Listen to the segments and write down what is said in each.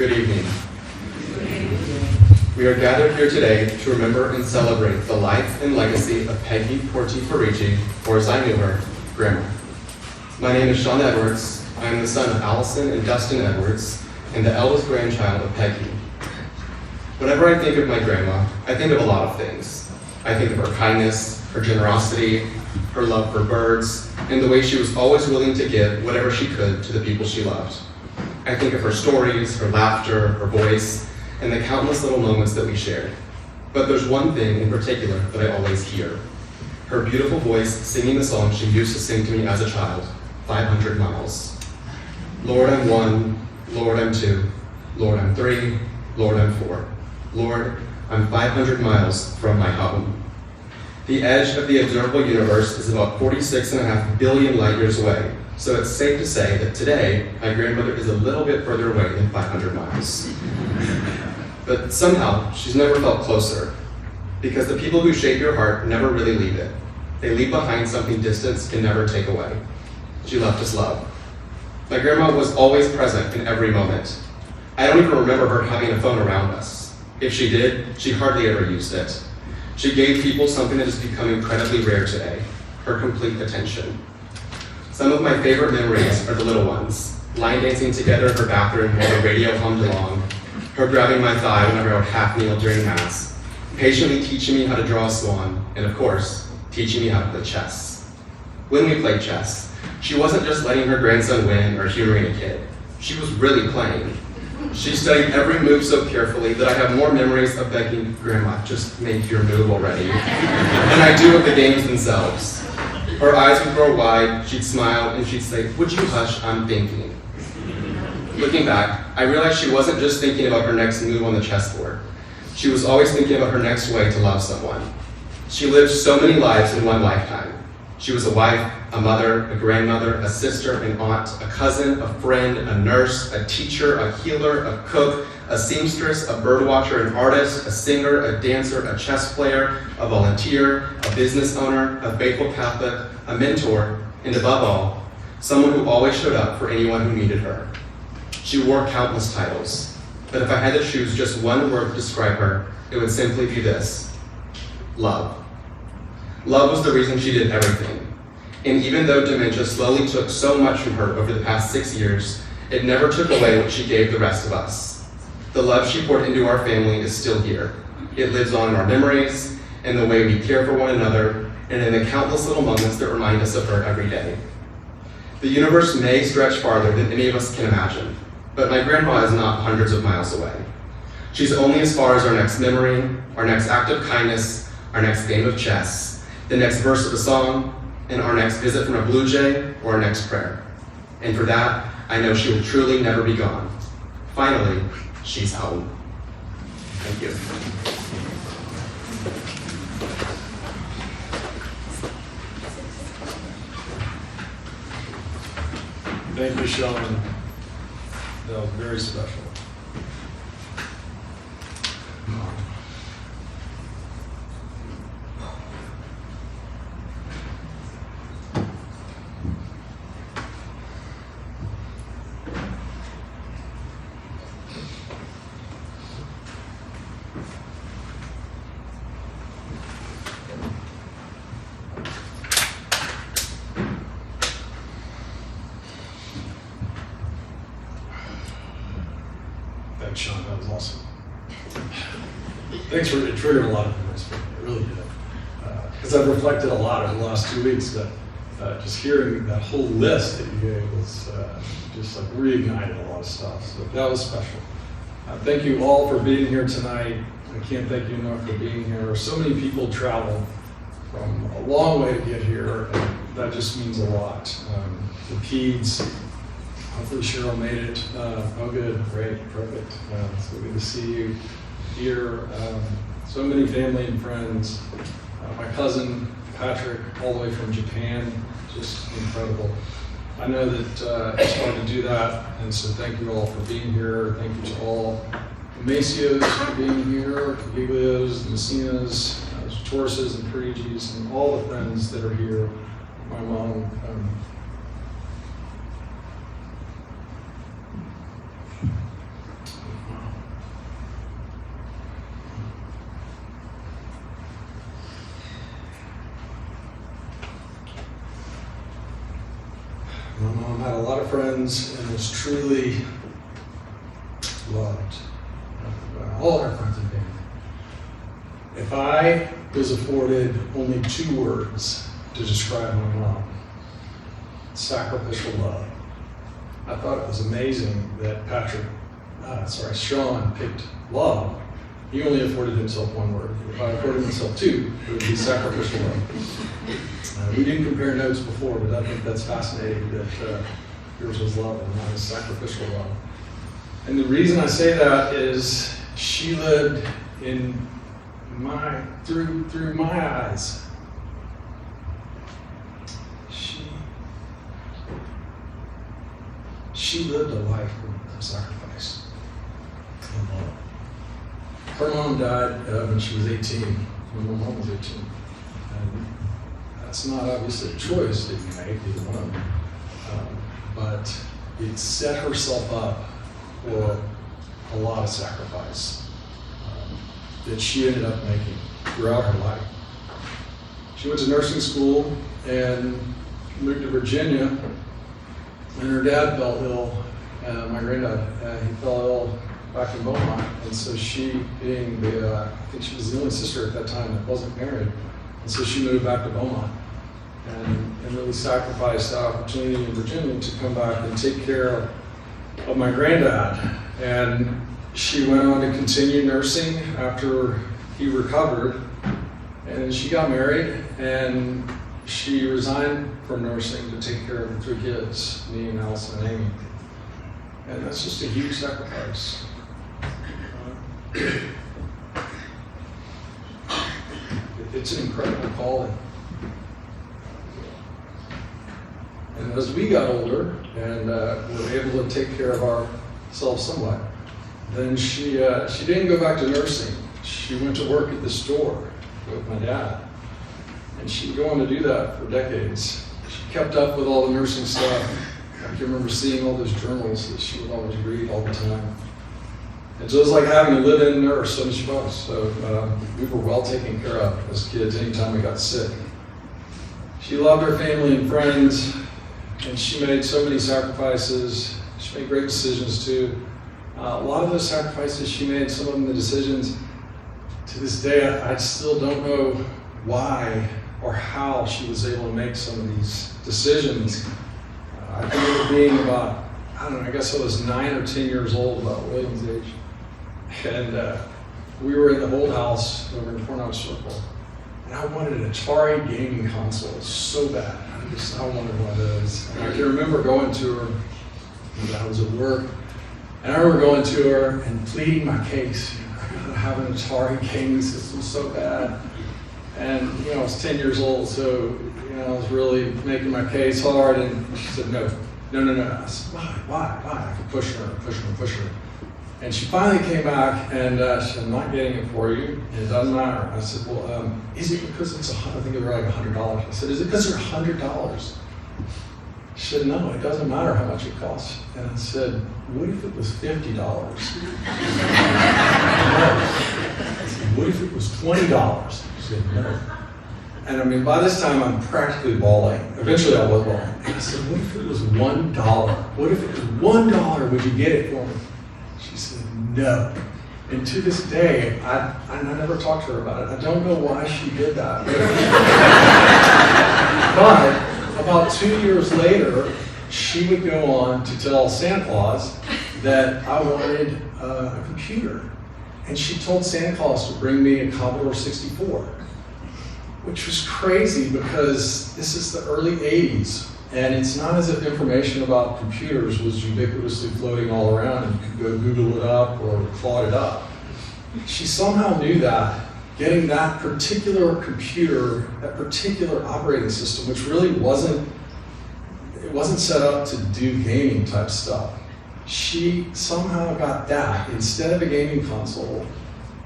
Good evening. We are gathered here today to remember and celebrate the life and legacy of Peggy Portie Parigi, or as I knew her, Grandma. My name is Sean Edwards. I am the son of Allison and Dustin Edwards, and the eldest grandchild of Peggy. Whenever I think of my grandma, I think of a lot of things. I think of her kindness, her generosity, her love for birds, and the way she was always willing to give whatever she could to the people she loved. I think of her stories, her laughter, her voice, and the countless little moments that we shared. But there's one thing in particular that I always hear. Her beautiful voice singing the song she used to sing to me as a child, 500 miles. Lord, I'm 1, Lord, I'm 2, Lord, I'm 3, Lord, I'm 4. Lord, I'm 500 miles from my home. The edge of the observable universe is about 46.5 billion light years away, so it's safe to say that today, my grandmother is a little bit further away than 500 miles. But somehow, she's never felt closer, because the people who shape your heart never really leave it. They leave behind something distance can never take away. She left us love. My grandma was always present in every moment. I don't even remember her having a phone around us. If she did, she hardly ever used it. She gave people something that has become incredibly rare today, her complete attention. Some of my favorite memories are the little ones, line dancing together in her bathroom while the radio hummed along, her grabbing my thigh whenever I would half kneel during mass, patiently teaching me how to draw a swan, and of course, teaching me how to play chess. When we played chess, she wasn't just letting her grandson win or humoring a kid. She was really playing. She studied every move so carefully that I have more memories of begging, "Grandma, just make your move already," than I do of the games themselves. Her eyes would grow wide, she'd smile, and she'd say, "Would you hush, I'm thinking." Looking back, I realized she wasn't just thinking about her next move on the chessboard. She was always thinking about her next way to love someone. She lived so many lives in one lifetime. She was a wife, a mother, a grandmother, a sister, an aunt, a cousin, a friend, a nurse, a teacher, a healer, a cook, a seamstress, a birdwatcher, an artist, a singer, a dancer, a chess player, a volunteer, a business owner, a faithful Catholic, a mentor, and above all, someone who always showed up for anyone who needed her. She wore countless titles, but if I had to choose just one word to describe her, it would simply be this: love. Love was the reason she did everything. And even though dementia slowly took so much from her over the past 6 years, it never took away what she gave the rest of us. The love she poured into our family is still here. It lives on in our memories, in the way we care for one another, and in the countless little moments that remind us of her every day. The universe may stretch farther than any of us can imagine, but my grandma is not hundreds of miles away. She's only as far as our next memory, our next act of kindness, our next game of chess, the next verse of a song, and our next visit from a blue jay, or our next prayer. And for that, I know she will truly never be gone. Finally, she's home. Thank you. Thank you, Sean. That was very special. Thanks, Sean. That was awesome. Thanks for it. Triggered a lot of memories for me. It really did. Because I've reflected a lot over the last 2 weeks, but just hearing that whole list that you gave was just like reignited a lot of stuff. So that was special. Thank you all for being here tonight. I can't thank you enough for being here. So many people travel from a long way to get here, and that just means a lot. The peds, hopefully Cheryl made it. Oh, good, great, perfect. So good to see you here. So many family and friends. My cousin Patrick, all the way from Japan, just incredible. I know that it's hard to do that, and so thank you all for being here. Thank you to all the Macios for being here, Giglios, the Messinas, Torres and Parigis, and all the friends that are here. My mom. had a lot of friends, and was truly loved. All our friends and family. If I was afforded only 2 words to describe my mom, sacrificial love. I thought it was amazing that Sean picked love. He only afforded himself 1 word. If I afforded himself 2, it would be sacrificial love. We didn't compare notes before, but I think that's fascinating that yours was love and mine is sacrificial love. And the reason I say that is she lived through my eyes. She lived a life of sacrifice and love. Her mom died when she was 18, when my mom was 18. And that's not obviously a choice that you make, either one. But it set herself up for a lot of sacrifice that she ended up making throughout her life. She went to nursing school and moved to Virginia, and her dad fell ill. My granddad, he fell ill back in Beaumont, and so she, being I think she was the only sister at that time that wasn't married, and so she moved back to Beaumont and really sacrificed the opportunity in Virginia to come back and take care of my granddad. And she went on to continue nursing after he recovered, and she got married, and she resigned from nursing to take care of the 3 kids, me and Allison and Amy. And that's just a huge sacrifice. It's an incredible calling. And as we got older and were able to take care of ourselves somewhat, then she didn't go back to nursing. She went to work at the store with my dad. And she'd go on to do that for decades. She kept up with all the nursing stuff. I can remember seeing all those journals that she would always read all the time. And so it was like having a live-in nurse, and she was. So we were well taken care of as kids anytime we got sick. She loved her family and friends, and she made so many sacrifices. She made great decisions too. A lot of those sacrifices she made, some of them the decisions, to this day I still don't know why or how she was able to make some of these decisions. I remember being about, I guess I was 9 or 10 years old, about William's age. And we were in the old house over in Coronado Circle. And I wanted an Atari gaming console so bad. I wanted one of those. And I can remember going to her, and I was at work. And I remember going to her and pleading my case. I gotta have an Atari gaming system so bad. And I was 10 years old, so I was really making my case hard, and she said, no. I said, why? I could push her. And she finally came back, and she said, I'm not getting it for you, and it doesn't matter. I said, well, is it because it's I think it was like $100. I said, is it because they're $100? She said, no, it doesn't matter how much it costs. And I said, what if it was $50? No. I said, what if it was $20? She said, no. And by this time I'm practically bawling. Eventually I was bawling. And I said, what if it was $1? What if it was $1? Would you get it for me? She said, no. And to this day, I never talked to her about it. I don't know why she did that. But about 2 years later, she would go on to tell Santa Claus that I wanted a computer. And she told Santa Claus to bring me a Commodore 64, which was crazy because this is the early 80s. And it's not as if information about computers was ubiquitously floating all around and you could go Google it up or plot it up. She somehow knew that getting that particular computer, that particular operating system, which really wasn't set up to do gaming type stuff. She somehow got that instead of a gaming console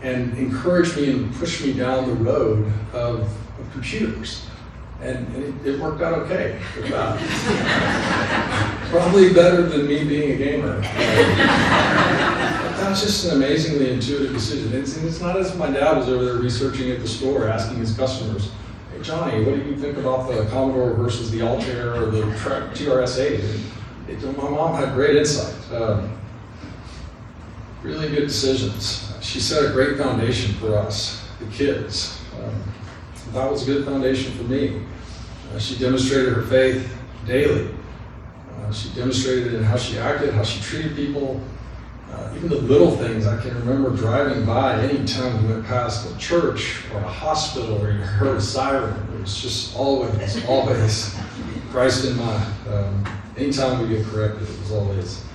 and encouraged me and pushed me down the road of computers. And it worked out okay with that. Probably better than me being a gamer. That was just an amazingly intuitive decision. It's not as if my dad was over there researching at the store, asking his customers, hey Johnny, what do you think about the Commodore versus the Altair or the TRS-8? My mom had great insight, really good decisions. She set a great foundation for us, the kids. That was a good foundation for me. She demonstrated her faith daily. She demonstrated it in how she acted, how she treated people, even the little things. I can remember driving by any time we went past a church or a hospital or you heard a siren. It was just always Christ in mind. Anytime we get corrected, it was always,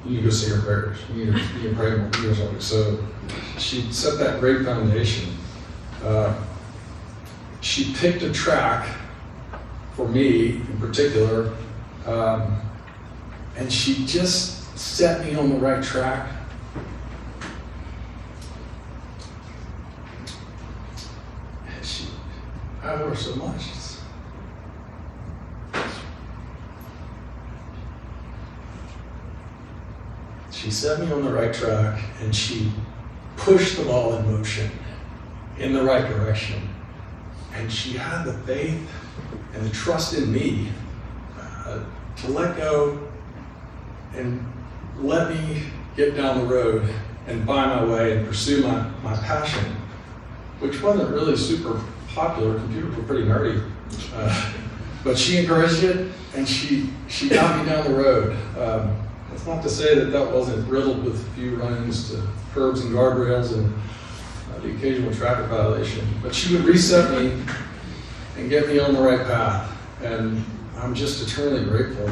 you need to go say your prayers. You need to pray more. You need something. So she set that great foundation. She picked a track for me in particular, and she just set me on the right track. And I love her so much. She set me on the right track, and she pushed the ball in motion in the right direction. And she had the faith and the trust in me to let go and let me get down the road and find my way and pursue my passion, which wasn't really super popular. Computers were pretty nerdy. But she encouraged it, and she got me down the road. That's not to say that wasn't riddled with a few run-ins to curbs and guardrails and the occasional traffic violation. But she would reset me and get me on the right path. And I'm just eternally grateful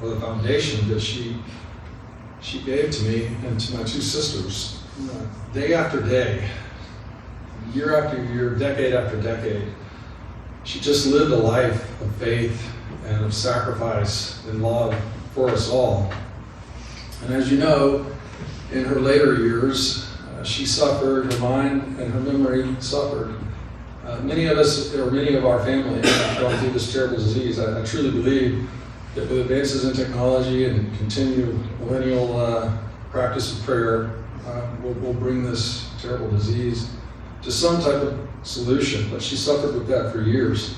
for the foundation that she gave to me and to my two sisters. Day after day, year after year, decade after decade, she just lived a life of faith and of sacrifice and love for us all. And as you know, in her later years, she suffered, her mind and her memory suffered. Many of us, or many of our family, have gone through this terrible disease. I truly believe that with advances in technology and continued millennial practice of prayer, we'll bring this terrible disease to some type of solution. But she suffered with that for years,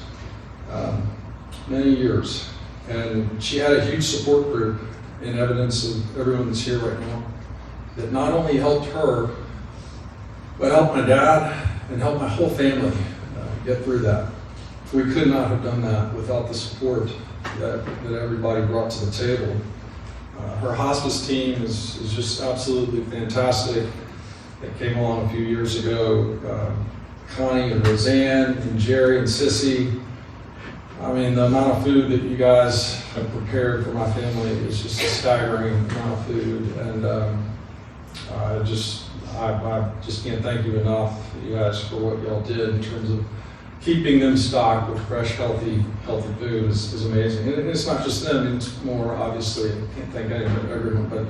many years. And she had a huge support group, in evidence of everyone that's here right now, that not only helped her, but helped my dad and helped my whole family get through that. We could not have done that without the support that everybody brought to the table. Her hospice team is just absolutely fantastic. They came along a few years ago. Connie and Roseanne and Jerry and Sissy. I mean, the amount of food that you guys have prepared for my family is just a staggering amount of food. And I just can't thank you enough, you guys, for what y'all did in terms of keeping them stocked with fresh, healthy food is amazing. And it's not just them, it's more, obviously, I can't thank everyone, but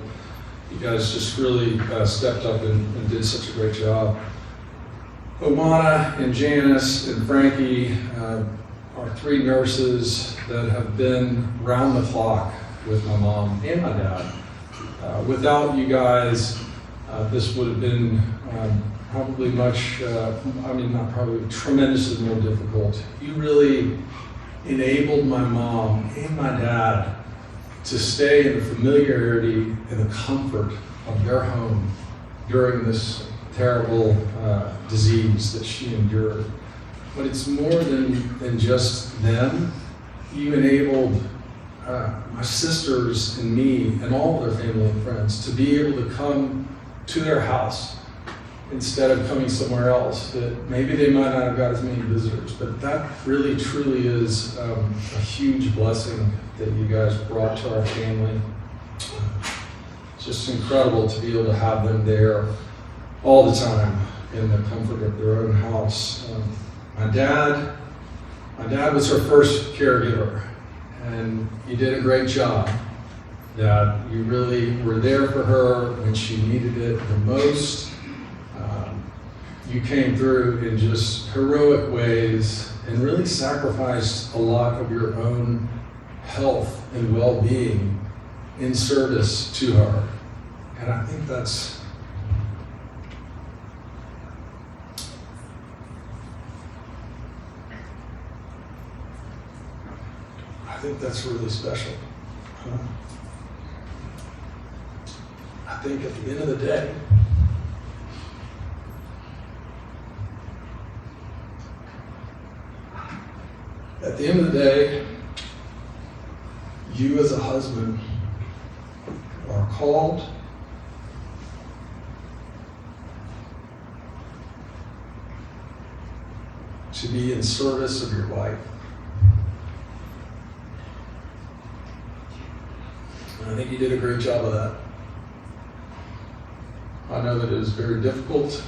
you guys just really stepped up and did such a great job. Omana and Janice and Frankie are three nurses that have been round the clock with my mom and my dad. Without you guys, this would have been probably tremendously more difficult. You really enabled my mom and my dad to stay in the familiarity and the comfort of their home during this terrible disease that she endured. But it's more than just them. You enabled my sisters and me and all of their family and friends to be able to come to their house instead of coming somewhere else that maybe they might not have got as many visitors. But that really, truly is a huge blessing that you guys brought to our family. It's just incredible to be able to have them there all the time in the comfort of their own house. My dad was her first caregiver, and you did a great job. Dad, you really were there for her when she needed it the most. You came through in just heroic ways and really sacrificed a lot of your own health and well-being in service to her. And I think that's really special. I think at the end of the day, you as a husband are called to be in service of your wife. And I think you did a great job of that. I know that it is very difficult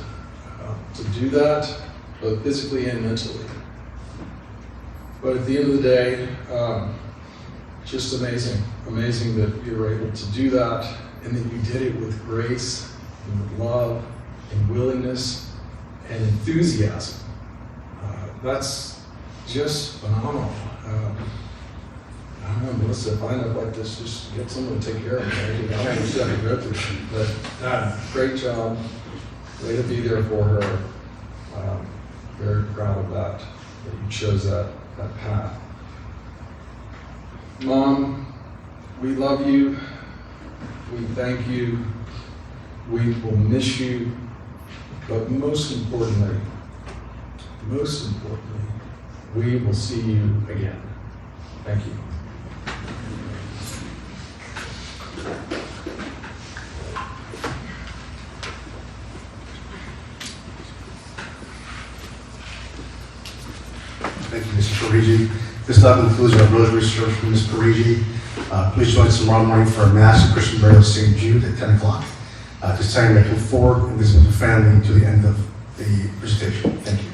to do that, both physically and mentally. But at the end of the day, just amazing that you were able to do that, and that you did it with grace and with love and willingness and enthusiasm. That's just phenomenal. I don't know, Melissa, if I end up like this, just get someone to take care of me. I don't know what to go through. But great job. Way to be there for her. Very proud of that you chose that path. Mom, we love you. We thank you. We will miss you. But most importantly, we will see you again. Thank you. Thank you, Mr. Parigi. This now concludes our rosary service for Ms. Parigi. Please join us tomorrow morning for a Mass at Christian Burial of St. Jude at 10 o'clock. This time, I come forward and visit with the family to the end of the presentation. Thank you.